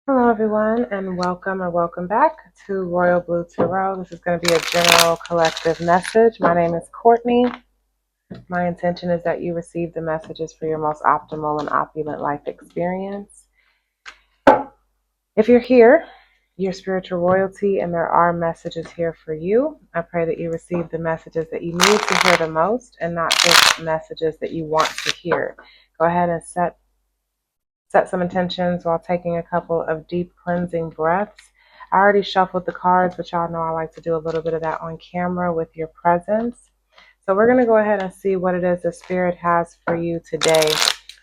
Hello, everyone, and welcome or welcome back to Royal Blue Tarot. This is going to be a general collective message. My name is Courtney. My intention is that you receive the messages for your most optimal and opulent life experience. If you're here, you're spiritual royalty, and there are messages here for you. I pray that you receive the messages that you need to hear the most and not just messages that you want to hear. Go ahead and set some intentions while taking a couple of deep cleansing breaths. I already shuffled the cards, but y'all know I like to do a little bit of that on camera with your presence. So we're going to go ahead and see what it is the Spirit has for you today.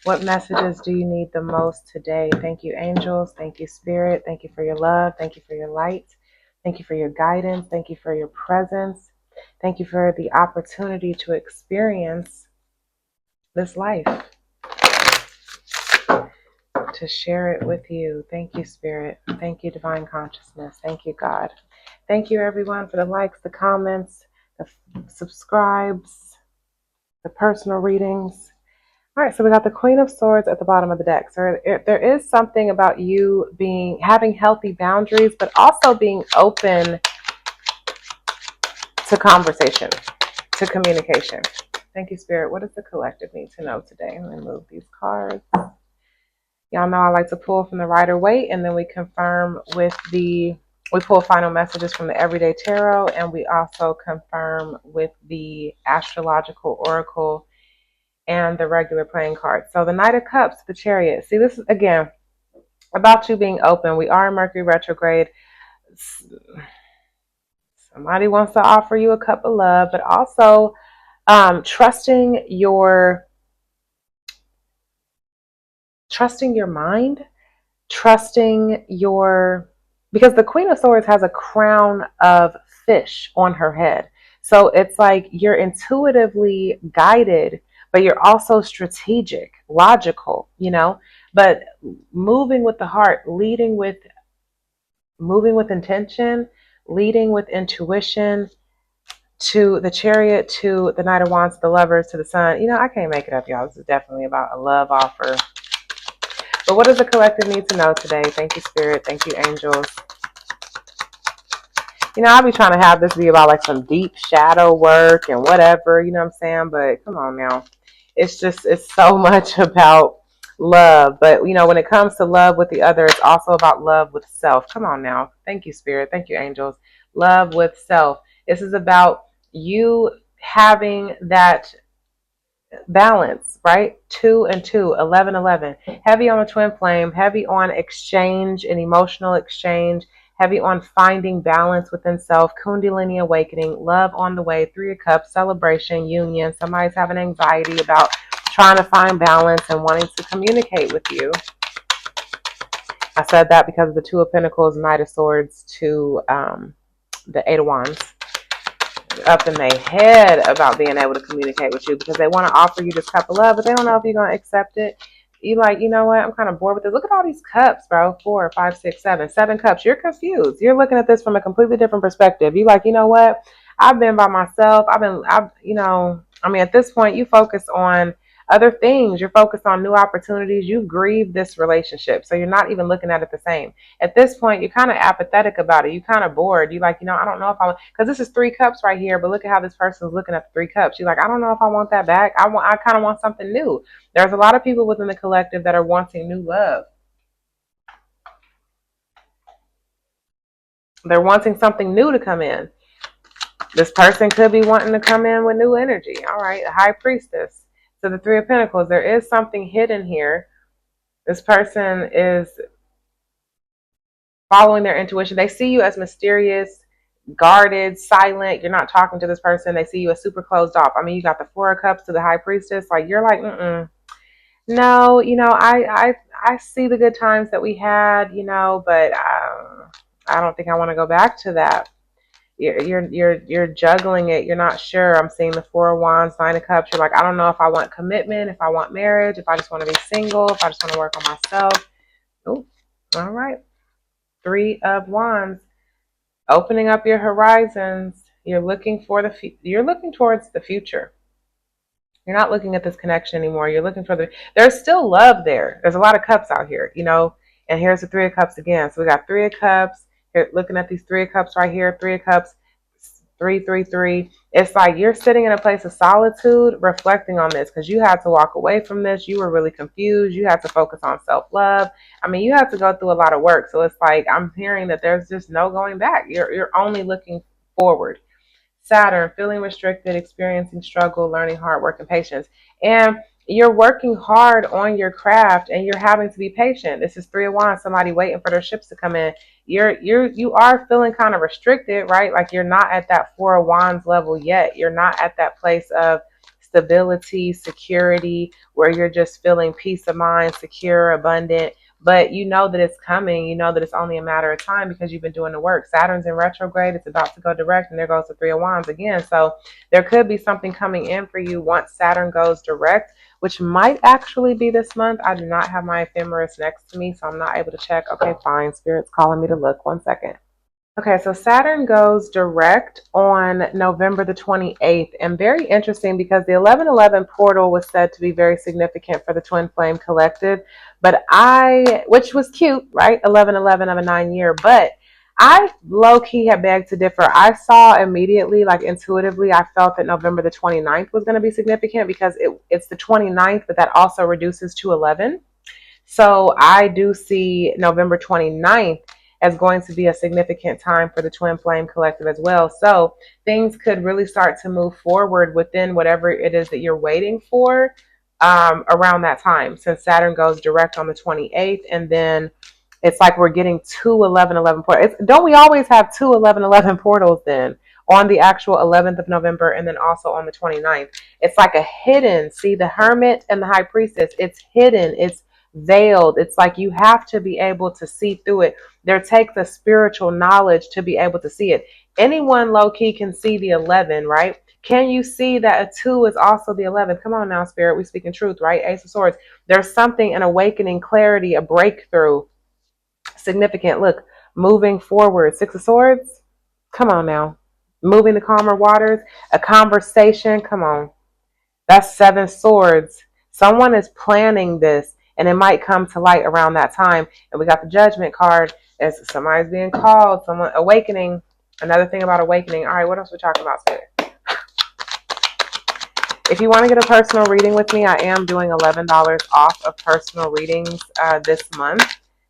What messages do you need the most today? Thank you, angels. Thank you, Spirit. Thank you for your love. Thank you for your light. Thank you for your guidance. Thank you for your presence. Thank you for the opportunity to experience this life, to share it with you. Thank you, Spirit. Thank you, Divine Consciousness. Thank you, God. Thank you, everyone, for the likes, the comments, the subscribes, the personal readings. All right, so we got the Queen of Swords at the bottom of the deck. So there is something about you having healthy boundaries, but also being open to conversation, to communication. Thank you, Spirit. What does the collective need to know today? Let me move these cards. Y'all know I like to pull from the Rider-Waite, and then we pull final messages from the Everyday Tarot, and we also confirm with the Astrological Oracle and the regular playing cards. So the Knight of Cups, the Chariot. See, this is, again, about you being open. We are in Mercury retrograde. Somebody wants to offer you a cup of love, but also trusting your mind, because the Queen of Swords has a crown of fish on her head. So it's like you're intuitively guided, but you're also strategic, logical, but moving with the heart, moving with intention, leading with intuition, to the Chariot, to the Knight of Wands, the Lovers, to the Sun. I can't make it up, y'all. This is definitely about a love offer. But what does the collective need to know today? Thank you, Spirit. Thank you, angels. I'll be trying to have this be about like some deep shadow work and whatever, you know what I'm saying? But come on now. It's so much about love. But, when it comes to love with the other, it's also about love with self. Come on now. Thank you, Spirit. Thank you, angels. Love with self. This is about you having that balance, right? 2 and 2, 11, 11. Heavy on a twin flame, heavy on exchange and emotional exchange, heavy on finding balance within self, Kundalini awakening, love on the way, 3 of Cups, celebration, union. Somebody's having anxiety about trying to find balance and wanting to communicate with you. I said that because of the 2 of Pentacles, Knight of Swords, to the 8 of Wands. Up in their head about being able to communicate with you because they want to offer you this cup of love, but they don't know if you're going to accept it. You like, you know what? I'm kind of bored with this. Look at all these cups, bro. 4, 5, 6, 7. 7 cups. You're confused. You're looking at this from a completely different perspective. You like, you know what? I've been by myself. At this point, you focus on other things. You're focused on new opportunities. You've grieved this relationship. So you're not even looking at it the same. At this point, you're kind of apathetic about it. You're kind of bored. You're like, I don't know if because this is 3 cups right here, but look at how this person's looking at the 3 cups. You're like, I don't know if I want that back. I kind of want something new. There's a lot of people within the collective that are wanting new love. They're wanting something new to come in. This person could be wanting to come in with new energy. All right, the High Priestess. So the 3 of Pentacles, there is something hidden here. This person is following their intuition. They see you as mysterious, guarded, silent. You're not talking to this person. They see you as super closed off. You got the 4 of Cups to the High Priestess. Like, you're like, no, I see the good times that we had, but I don't think I want to go back to that. You're juggling it. You're not sure. I'm seeing the 4 of Wands, 9 of Cups. You're like, I don't know if I want commitment, if I want marriage, if I just want to be single, if I just want to work on myself. Oh, all right. 3 of Wands, opening up your horizons. You're looking you're looking towards the future. You're not looking at this connection anymore. You're looking for there's still love there. There's a lot of cups out here, And here's the Three of Cups again. So we got Three of Cups. Here, looking at these Three of Cups right here. Three of Cups, 333. It's like you're sitting in a place of solitude reflecting on this because you had to walk away from this. You were really confused. You had to focus on self-love. I mean, you had to go through a lot of work. So it's like I'm hearing that there's just no going back. You're only looking forward. Saturn, feeling restricted, experiencing struggle, learning hard work and patience. And you're working hard on your craft and you're having to be patient. This is Three of Wands, somebody waiting for their ships to come in. You are feeling kind of restricted, right? Like you're not at that Four of Wands level yet. You're not at that place of stability, security, where you're just feeling peace of mind, secure, abundant. But you know that it's coming. You know that it's only a matter of time because you've been doing the work. Saturn's in retrograde. It's about to go direct. And there goes the Three of Wands again. So there could be something coming in for you once Saturn goes direct, which might actually be this month. I do not have my ephemeris next to me, so I'm not able to check. Okay, fine. Spirit's calling me to look. 1 second. Okay, so Saturn goes direct on November the 28th, and very interesting because the 1111 portal was said to be very significant for the Twin Flame Collective, which was cute, right? 1111 of a 9-year, but I low-key had begged to differ. I saw immediately, like intuitively, I felt that November the 29th was going to be significant because it's the 29th, but that also reduces to 11. So I do see November 29th as going to be a significant time for the Twin Flame Collective as well. So things could really start to move forward within whatever it is that you're waiting for around that time, since Saturn goes direct on the 28th. And then it's like we're getting two 11-11 portals. Don't we always have two 11-11 portals then? On the actual 11th of November and then also on the 29th. It's like a hidden, see the Hermit and the High Priestess, it's hidden, it's veiled. It's like you have to be able to see through it. There takes a spiritual knowledge to be able to see it. Anyone low-key can see the 11, right? Can you see that a 2 is also the 11? Come on now, Spirit. We speaking truth, right? Ace of Swords. There's something, an awakening, clarity, a breakthrough. Significant. Look, moving forward. 6 of Swords. Come on now. Moving to calmer waters. A conversation. Come on. That's 7 Swords. Someone is planning this, and it might come to light around that time. And we got the Judgment card as somebody's being called, someone awakening. Another thing about awakening. All right, what else are we talking about today? If you want to get a personal reading with me, I am doing $11 off of personal readings this month.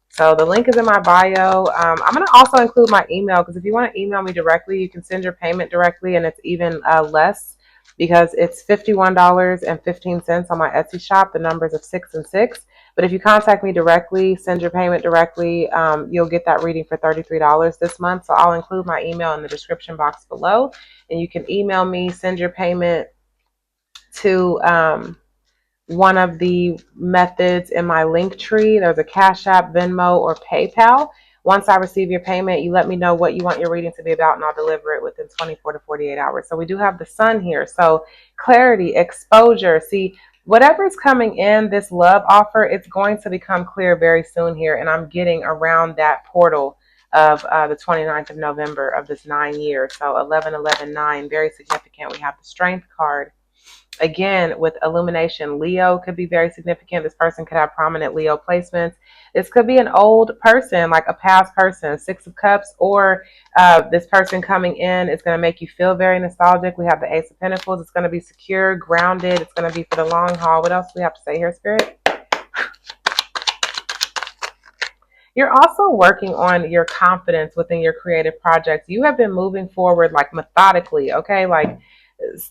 So the link is in my bio. I'm going to also include my email, because if you want to email me directly, you can send your payment directly, and it's even less because it's $51.15 on my Etsy shop. The numbers of 6 and 6. But if you contact me directly, send your payment directly, you'll get that reading for $33 this month. So I'll include my email in the description box below, and you can email me, send your payment to one of the methods in my link tree. There's a Cash App, Venmo, or PayPal. Once I receive your payment, you let me know what you want your reading to be about, and I'll deliver it within 24 to 48 hours. So we do have the sun here. So clarity, exposure. See, whatever's coming in, this love offer, it's going to become clear very soon here. And I'm getting around that portal of the 29th of November of this 9 years. So 11-11-9, very significant. We have the Strength card. Again, with illumination, Leo could be very significant. This person could have prominent Leo placements. This could be an old person, like a past person, 6 of Cups, or this person coming in is going to make you feel very nostalgic. We have the Ace of Pentacles. It's going to be secure, grounded. It's going to be for the long haul. What else do we have to say here, Spirit? You're also working on your confidence within your creative projects. You have been moving forward like methodically, okay? Like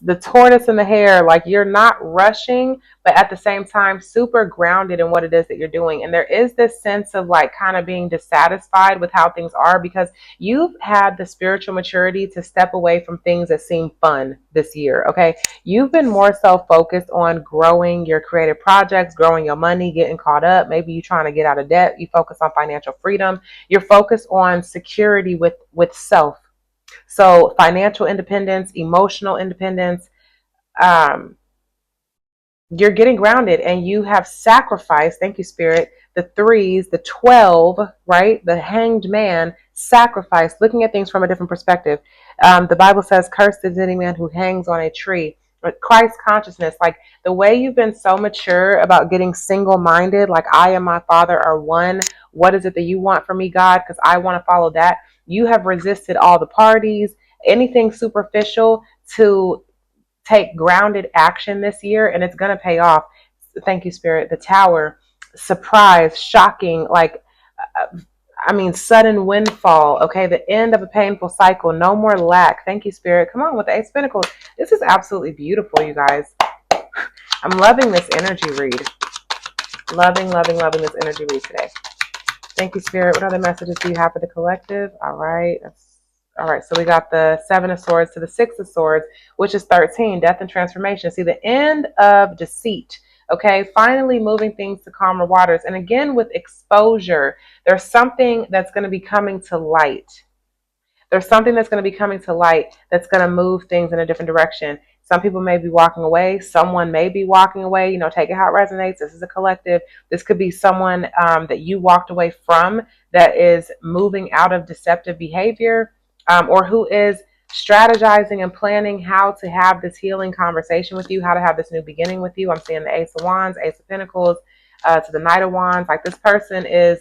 the tortoise and the hare, like you're not rushing, but at the same time super grounded in what it is that you're doing. And there is this sense of like kind of being dissatisfied with how things are, because you've had the spiritual maturity to step away from things that seem fun this year. Okay, you've been more so focused on growing your creative projects, growing your money, getting caught up. Maybe you're trying to get out of debt. You focus on financial freedom. You're focused on security with self. So financial independence, emotional independence, you're getting grounded, and you have sacrificed, thank you, Spirit, the 3s, the 12, right? The Hanged Man, sacrifice, looking at things from a different perspective. The Bible says, cursed is any man who hangs on a tree. Christ consciousness, like the way you've been so mature about getting single-minded, like I and my Father are one. What is it that you want from me, God? Because I want to follow that. You have resisted all the parties, anything superficial, to take grounded action this year, and it's going to pay off. Thank you, Spirit. The Tower, surprise, shocking, like, sudden windfall. Okay, the end of a painful cycle. No more lack. Thank you, Spirit. Come on with the Ace of Pentacles. This is absolutely beautiful, you guys. I'm loving this energy read. Loving, loving, loving this energy read today. Thank you, Spirit. What other messages do you have for the collective? All right. All right. So we got the Seven of Swords to the Six of Swords, which is 13, death and transformation. See, the end of deceit. Okay. Finally moving things to calmer waters. And again, with exposure, there's something that's going to be coming to light. There's something that's going to be coming to light that's going to move things in a different direction. Some people may be walking away. Someone may be walking away. You know, take it how it resonates. This is a collective. This could be someone that you walked away from that is moving out of deceptive behavior, or who is strategizing and planning how to have this healing conversation with you, how to have this new beginning with you. I'm seeing the Ace of Wands, Ace of Pentacles, to the Knight of Wands. Like, this person is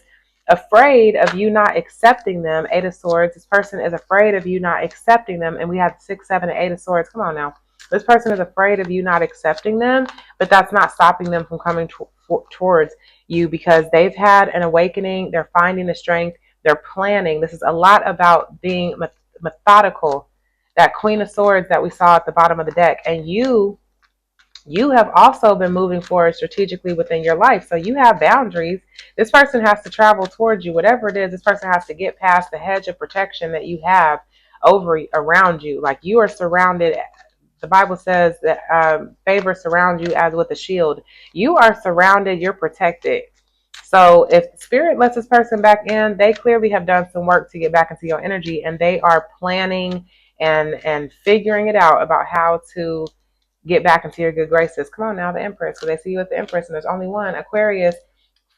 afraid of you not accepting them. Eight of Swords. This person is afraid of you not accepting them. And we have 6, 7, and 8 of Swords. Come on now. This person is afraid of you not accepting them, but that's not stopping them from coming towards you, because they've had an awakening. They're finding the strength. They're planning. This is a lot about being methodical. That Queen of Swords that we saw at the bottom of the deck. And you have also been moving forward strategically within your life. So you have boundaries. This person has to travel towards you. Whatever it is, this person has to get past the hedge of protection that you have around you. Like, you are surrounded. The Bible says that favor surrounds you as with a shield. You are surrounded. You're protected. So if Spirit lets this person back in, they clearly have done some work to get back into your energy, and they are planning and figuring it out about how to get back into your good graces. Come on now, the Empress. So they see you at the Empress, and there's only one. Aquarius,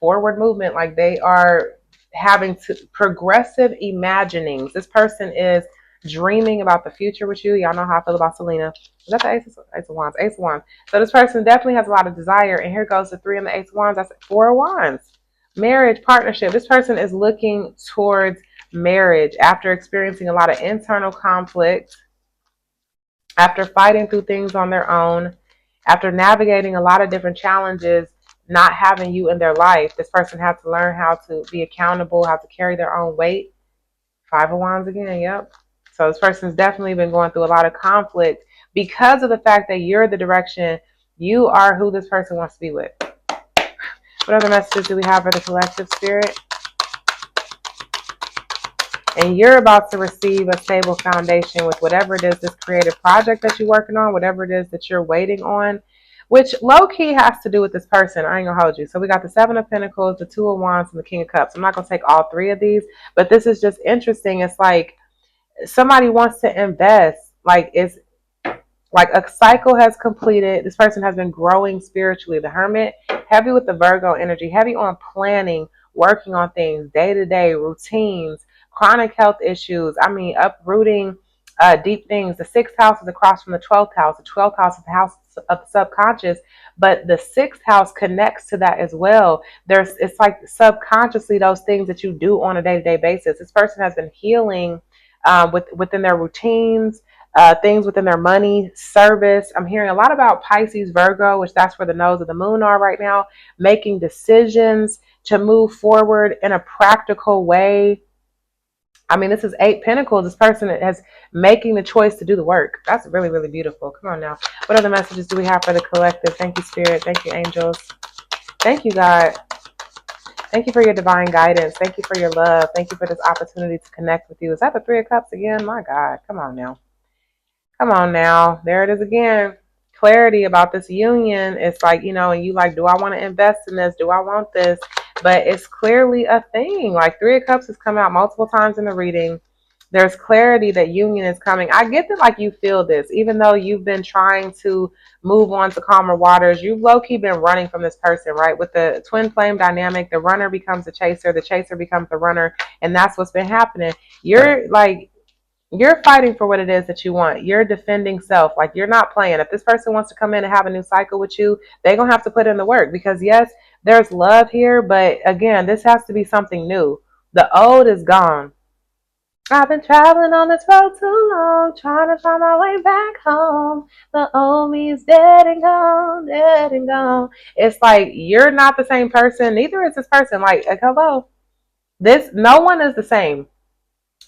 forward movement. Like, they are having progressive imaginings. This person is dreaming about the future with you. Y'all know how I feel about Selena. Is that the Ace of Wands? Ace of Wands. So this person definitely has a lot of desire. And here goes the 3 and the Ace of Wands. That's 4 of Wands. Marriage, partnership. This person is looking towards marriage after experiencing a lot of internal conflict, after fighting through things on their own, after navigating a lot of different challenges, not having you in their life. This person has to learn how to be accountable, how to carry their own weight. 5 of Wands again, yep. So this person's definitely been going through a lot of conflict because of the fact that you're the direction. You are who this person wants to be with. What other messages do we have for the collective, Spirit? And you're about to receive a stable foundation with whatever it is, this creative project that you're working on, whatever it is that you're waiting on, which low-key has to do with this person. I ain't gonna hold you. So we got the 7 of Pentacles, the 2 of Wands, and the King of Cups. I'm not gonna take all 3 of these, but this is just interesting. It's like somebody wants to invest. Like, it's like a cycle has completed. This person has been growing spiritually. The Hermit, heavy with the Virgo energy, heavy on planning, working on things, day-to-day routines, chronic health issues. Uprooting deep things. The 6th house is across from the 12th house. The 12th house is the house of the subconscious, but the 6th house connects to that as well. It's like subconsciously those things that you do on a day-to-day basis. This person has been healing within their routines, things within their money, service. I'm hearing a lot about Pisces, Virgo, which that's where the nodes of the moon are right now, making decisions to move forward in a practical way. This is 8 Pentacles. This person is making the choice to do the work. That's really, really beautiful. Come on now. What other messages do we have for the collective? Thank you, Spirit. Thank you, angels. Thank you, God. Thank you for your divine guidance. Thank you for your love. Thank you for this opportunity to connect with you. Is that the 3 of Cups again? My God. Come on now. Come on now. There it is again. Clarity about this union. It's like, and you like, do I want to invest in this? Do I want this? But it's clearly a thing. Like, 3 of Cups has come out multiple times in the reading. There's clarity that union is coming. I get that, like, you feel this, even though you've been trying to move on to calmer waters. You've low-key been running from this person, right? With the twin flame dynamic, the runner becomes the chaser becomes the runner, and that's what's been happening. You're like, You're fighting for what it is that you want. You're defending self. Like, you're not playing. If this person wants to come in and have a new cycle with you, they're going to have to put in the work, because yes, there's love here. But again, this has to be something new. The old is gone. I've been traveling on this road too long, trying to find my way back home. The old me is dead and gone, dead and gone. It's like, you're not the same person. Neither is this person. Like hello. No one is the same.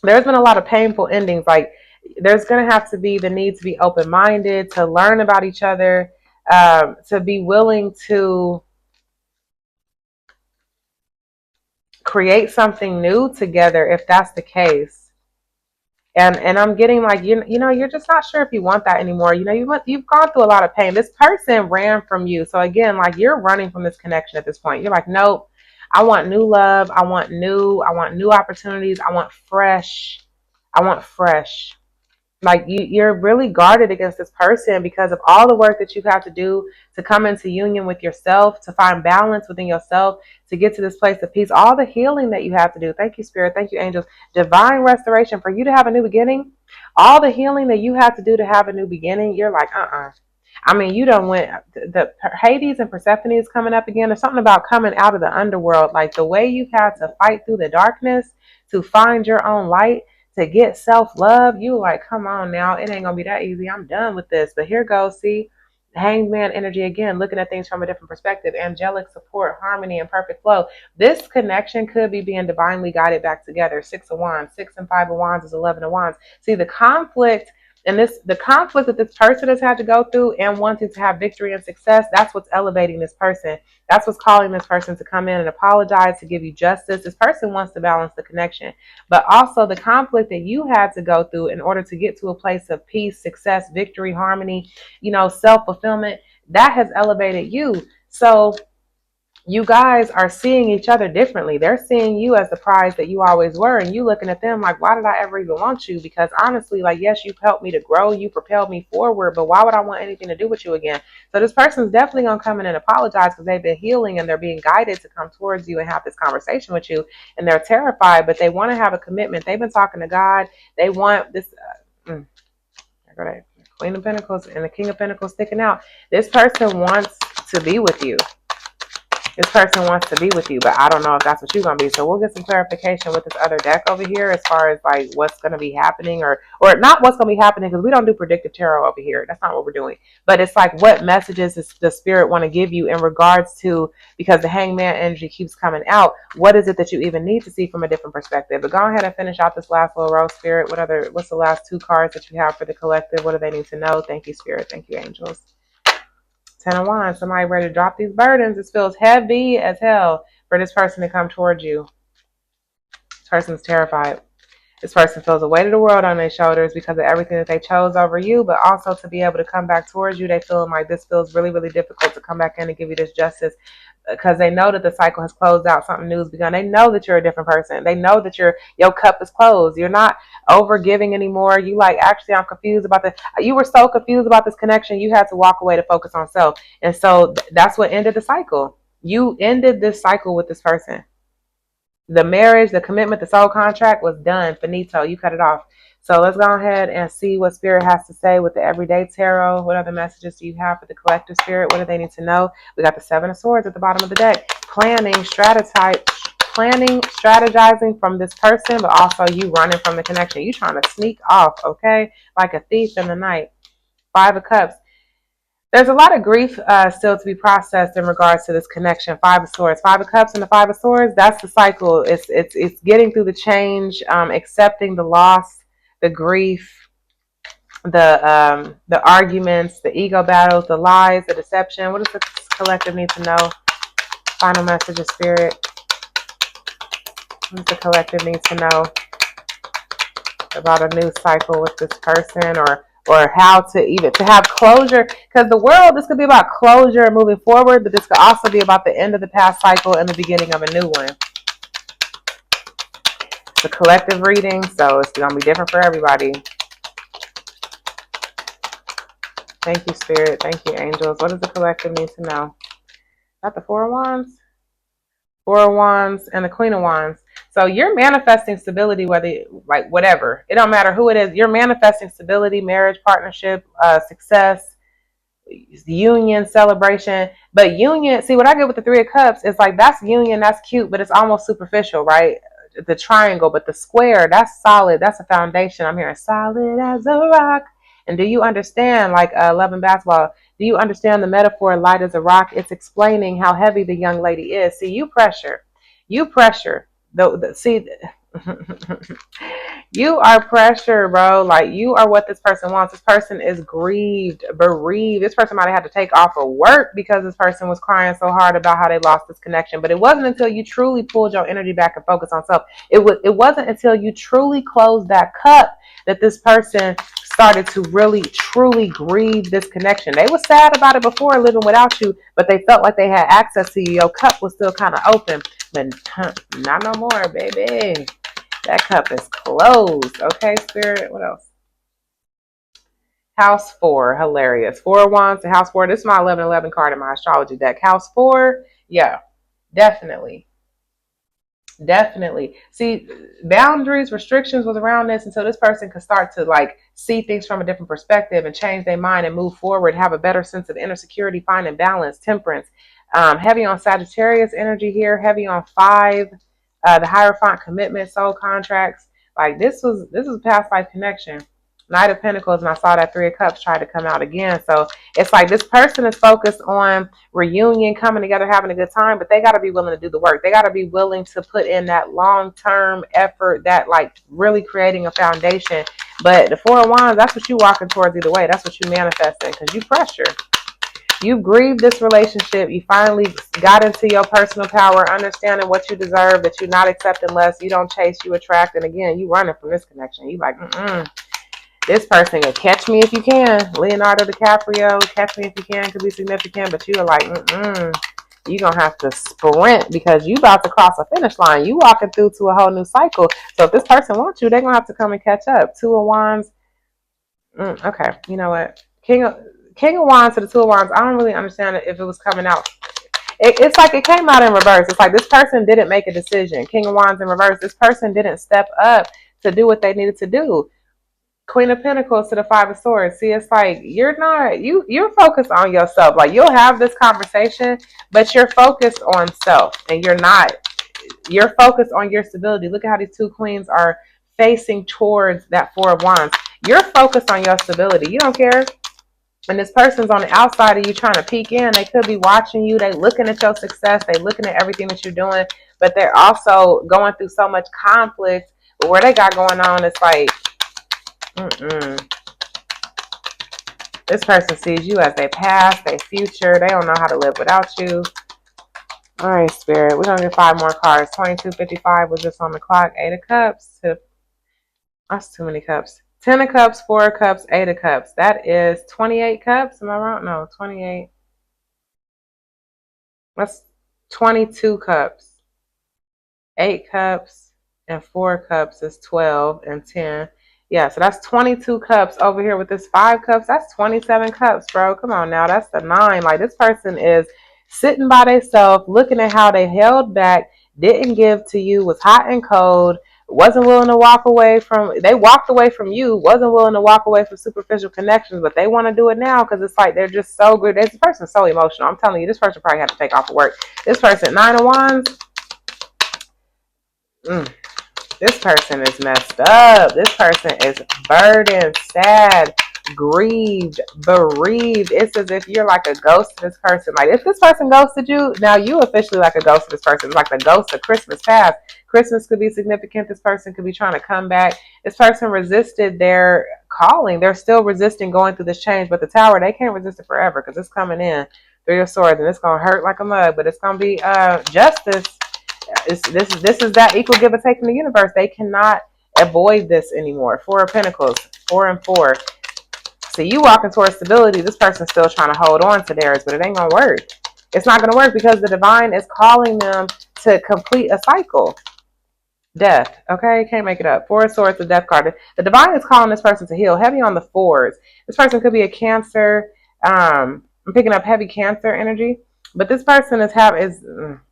There's been a lot of painful endings. Like, there's going to have to be the need to be open minded, to learn about each other, to be willing to create something new together if that's the case. And I'm getting like, you're just not sure if you want that anymore. You've gone through a lot of pain. This person ran from you. So again, like, you're running from this connection at this point. You're like, nope, I want new love. I want new opportunities. I want fresh. Like, you're really guarded against this person because of all the work that you have to do to come into union with yourself, to find balance within yourself, to get to this place of peace, all the healing that you have to do. Thank you, Spirit. Thank you, angels. Divine restoration for you to have a new beginning. All the healing that you have to do to have a new beginning. You're like, I mean, you don't went the Hades and Persephone is coming up again. There's something about coming out of the underworld, like the way you've had to fight through the darkness to find your own light, to get self-love. You like, come on now, it ain't gonna be that easy. I'm done with this. But here goes, see, hangman energy again, looking at things from a different perspective. Angelic support, harmony, and perfect flow. This connection could be being divinely guided back together. 6 of Wands, 6 and 5 of Wands is 11 of Wands. See, the conflict that this person has had to go through and wanting to have victory and success, that's what's elevating this person. That's what's calling this person to come in and apologize, to give you justice. This person wants to balance the connection. But also the conflict that you had to go through in order to get to a place of peace, success, victory, harmony, self-fulfillment, that has elevated you. So you guys are seeing each other differently. They're seeing you as the prize that you always were, and you looking at them like, why did I ever even want you? Because honestly, like, yes, you've helped me to grow, you propelled me forward, but why would I want anything to do with you again? So this person's definitely gonna come in and apologize because they've been healing and they're being guided to come towards you and have this conversation with you, and they're terrified, but they want to have a commitment. They've been talking to God. They want this. Queen of Pentacles and the King of Pentacles sticking out. This person wants to be with you. This person wants to be with you, but I don't know if that's what you're going to be. So we'll get some clarification with this other deck over here as far as like what's going to be happening or not what's going to be happening, because we don't do predictive tarot over here. That's not what we're doing. But it's like, what messages does the spirit want to give you in regards to, because the hangman energy keeps coming out, what is it that you even need to see from a different perspective? But go ahead and finish out this last little row, Spirit. What's the last 2 cards that you have for the collective? What do they need to know? Thank you, Spirit. Thank you, angels. 10 of Wands, somebody ready to drop these burdens. This feels heavy as hell for this person to come towards you. This person's terrified. This person feels the weight of the world on their shoulders because of everything that they chose over you, but also to be able to come back towards you, they feel like this feels really, really difficult to come back in and give you this justice, because they know that the cycle has closed out, something new has begun. They know that you're a different person. They know that your cup is closed. You're not over giving anymore. You like, actually, I'm confused about this. You were so confused about this connection, you had to walk away to focus on self. And so that's what ended the cycle. You ended this cycle with this person. The marriage, the commitment, the soul contract was done. Finito. You cut it off. So let's go ahead and see what Spirit has to say with the everyday tarot. What other messages do you have for the collective spirit? What do they need to know? We got the 7 of Swords at the bottom of the deck. Planning, strategizing from this person, but also you running from the connection. You trying to sneak off, okay? Like a thief in the night. 5 of Cups. There's a lot of grief still to be processed in regards to this connection. 5 of Swords, 5 of Cups, and the 5 of Swords. That's the cycle. It's getting through the change, accepting the loss, the grief, the arguments, the ego battles, the lies, the deception. What does the collective need to know? Final message of Spirit. What does the collective need to know about a new cycle with this person, or how to have closure? Because the world, this could be about closure and moving forward, but this could also be about the end of the past cycle and the beginning of a new one. It's a collective reading, so it's going to be different for everybody. Thank you, Spirit. Thank you, angels. What does the collective need to know? Got the 4 of Wands? 4 of Wands and the Queen of Wands. So you're manifesting stability, whether like whatever. It don't matter who it is. You're manifesting stability, marriage, partnership, success, union, celebration. But union, see what I get with the Three of Cups is like that's union, that's cute, but it's almost superficial, right? The triangle, but the square, that's solid. That's a foundation. I'm hearing solid as a rock. And do you understand, like Love and Basketball? Do you understand the metaphor light as a rock? It's explaining how heavy the young lady is. See, you pressure. See, you are pressure, bro. Like you are what this person wants. This person is grieved, bereaved. This person might have had to take off of work because this person was crying so hard about how they lost this connection. But it wasn't until you truly pulled your energy back and focused on self. It wasn't until you truly closed that cup that this person started to really truly grieve this connection. They were sad about it before living without you, but they felt like they had access to you. Your cup was still kind of open, but not no more, baby. That cup is closed. Okay, Spirit. What else? House 4. Hilarious. 4 of Wands to House 4. This is my 1111 card in my astrology deck. House 4. Yeah, definitely. Definitely. See, boundaries, restrictions was around this until this person could start to like see things from a different perspective and change their mind and move forward, have a better sense of inner security, finding balance, temperance. Heavy on Sagittarius energy here, heavy on 5, the Hierophant commitment, soul contracts. Like this was a past life connection. Knight of Pentacles, and I saw that Three of Cups try to come out again. So it's like this person is focused on reunion, coming together, having a good time, but they got to be willing to do the work. They got to be willing to put in that long-term effort, that like really creating a foundation. But the 4 of Wands, that's what you walking towards either way. That's what you manifesting because you pressure. You grieved this relationship. You finally got into your personal power, understanding what you deserve, that you're not accepting less. You don't chase, you attract. And again, you running from this connection. You like, this person can catch me if you can. Leonardo DiCaprio, catch me if you can, could be significant, but you are like, you're going to have to sprint because you about to cross a finish line. You walking through to a whole new cycle. So if this person wants you, they're going to have to come and catch up. 2 of Wands. Okay, you know what? King of Wands to the 2 of Wands. I don't really understand if it was coming out. It's like it came out in reverse. It's like this person didn't make a decision. King of Wands in reverse. This person didn't step up to do what they needed to do. Queen of Pentacles to the 5 of Swords. See, it's like you're focused on yourself. Like you'll have this conversation, but you're focused on self, and you're focused on your stability. Look at how these 2 queens are facing towards that 4 of Wands. You're focused on your stability. You don't care. And this person's on the outside of you trying to peek in. They could be watching you. They looking at your success. They looking at everything that you're doing, but they're also going through so much conflict. But where they got going on, it's like, this person sees you as their past, their future. They don't know how to live without you. All right, Spirit. We're going to get 5 more cards. 22:55 was just on the clock. 8 of Cups. That's too many cups. 10 of Cups, 4 of Cups, 8 of Cups. That is 28 cups. Am I wrong? No, 28. That's 22 cups. 8 cups and 4 cups is 12 and 10. Yeah, so that's 22 cups over here with this 5 cups. That's 27 cups, bro. Come on now. That's the 9. Like this person is sitting by themselves, looking at how they held back, didn't give to you, was hot and cold, wasn't willing to walk away from, they walked away from you, wasn't willing to walk away from superficial connections, but they want to do it now because it's like they're just so good. This person's so emotional. I'm telling you, this person probably had to take off of work. This person, 9 of Wands. This person is messed up. This person is burdened, sad, grieved, bereaved. It's as if you're like a ghost to this person. Like if this person ghosted you, now you officially like a ghost to this person. It's like the ghost of Christmas past. Christmas could be significant. This person could be trying to come back. This person resisted their calling. They're still resisting going through this change. But the Tower, they can't resist it forever because it's coming in 3 of Swords and it's going to hurt like a mug. But it's going to be justice. This is that equal give and take in the universe. They cannot avoid this anymore. 4 of Pentacles, 4 and 4. So you walking towards stability. This person's still trying to hold on to theirs, but it ain't gonna work. It's not gonna work because the divine is calling them to complete a cycle. Death. Okay, can't make it up. 4 of Swords, the Death card. The divine is calling this person to heal. Heavy on the 4s. This person could be a Cancer. I'm picking up heavy Cancer energy, but this person is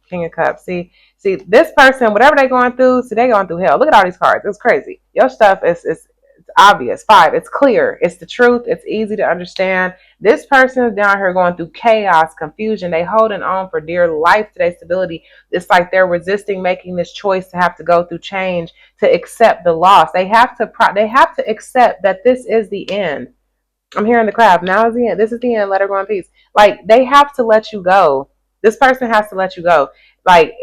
King of Cups. See, this person, whatever they're going through, see, they're going through hell. Look at all these cards. It's crazy. Your stuff is it's obvious. 5, it's clear. It's the truth. It's easy to understand. This person is down here going through chaos, confusion. They holding on for dear life to their stability. It's like they're resisting making this choice to have to go through change, to accept the loss. They have to accept that this is the end. I'm hearing the crowd. Now is the end. This is the end. Let her go in peace. Like, they have to let you go. This person has to let you go. Like,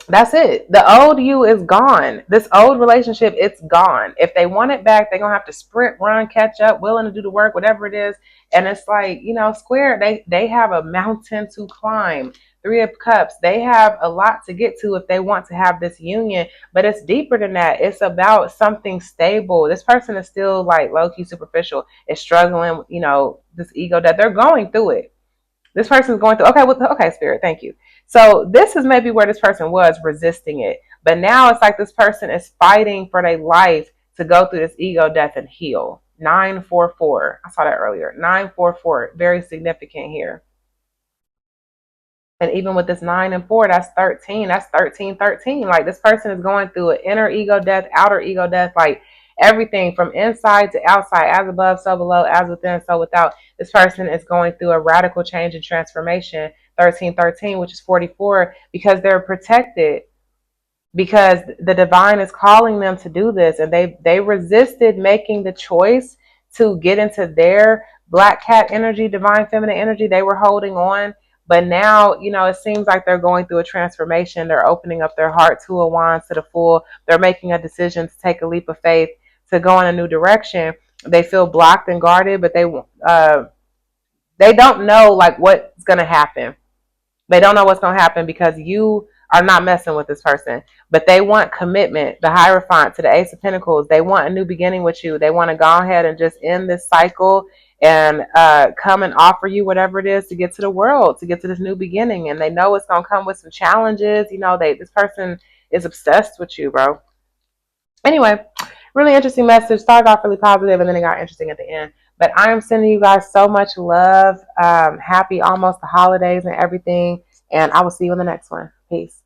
that's it. The old you is gone. This old relationship, it's gone. If they want it back, they're gonna have to sprint, run, catch up, willing to do the work, whatever it is. And it's like, Square, they have a mountain to climb. 3 of Cups, they have a lot to get to if they want to have this union, but it's deeper than that. It's about something stable. This person is still like low-key superficial, is struggling, this ego that they're going through it. This person is going through, okay, Spirit, thank you. So this is maybe where this person was resisting it. But now it's like this person is fighting for their life to go through this ego death and heal. 944. I saw that earlier. 944. Very significant here. And even with this 9 and 4, that's 13. That's 13, 13. Like, this person is going through an inner ego death, outer ego death, like everything from inside to outside, as above, so below, as within, so without. This person is going through a radical change and transformation. 13, 13, which is 44, because they're protected, because the divine is calling them to do this, and they resisted making the choice to get into their black cat energy, divine feminine energy. They were holding on, but now, it seems like they're going through a transformation. They're opening up their heart to a wand to the full. They're making a decision to take a leap of faith, to go in a new direction. They feel blocked and guarded, but they don't know like what's gonna happen. They don't know what's going to happen because you are not messing with this person. But they want commitment, the Hierophant to the Ace of Pentacles. They want a new beginning with you. They want to go ahead and just end this cycle and come and offer you whatever it is to get to the world, to get to this new beginning. And they know it's going to come with some challenges. This person is obsessed with you, bro. Anyway, really interesting message. Started off really positive and then it got interesting at the end. But I am sending you guys so much love. Happy almost the holidays and everything. And I will see you in the next one. Peace.